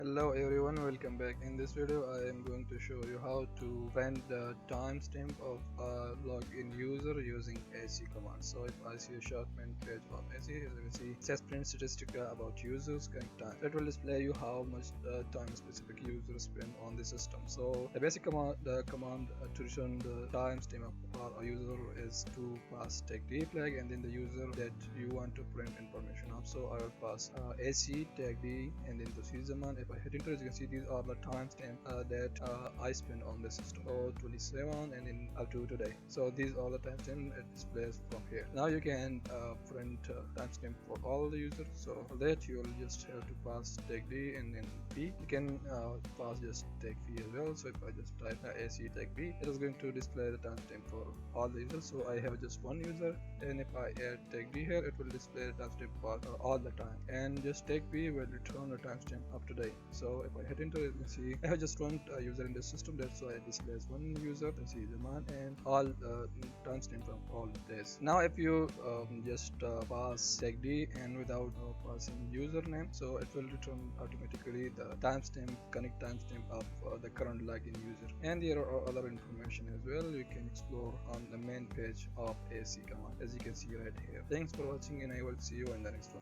Hello everyone, welcome back. In this video I am going to show you how to find the timestamp of a login user using AC command. So if I see a short main page of AC, as you can see it says print statistic about users connect time. That will display you how much time specific user spend on the system. So the basic command, to return the timestamp of a user is to pass tag D flag and then the user that you want to print information of. So I will pass AC tag D and then the Zaman. If I hit enter, as you can see these are the timestamp that I spent on the system. So 27 and then up to today. So these are the timestamp it displays from here. Now you can print timestamp for all the users. So for that you will just have to pass tag D and then B. You can pass just tag V as well. So if I just type AC tag B, it is going to display the timestamp for all the users. So I have just one user, and if I add tag D here, it will display the timestamp for all the time. And just tag B will return the timestamp up to date. So if I hit enter, you can see I have just one user in the system. That's why it displays one user. You can see Zaman and all timestamp from all days. Now if you just pass tag D and without passing username, so it will return automatically the timestamp, connect timestamp of the current login user. And there are other information as well you can explore on the main page of AC command, as you can see right here. Thanks for watching, and I will see you in the next one.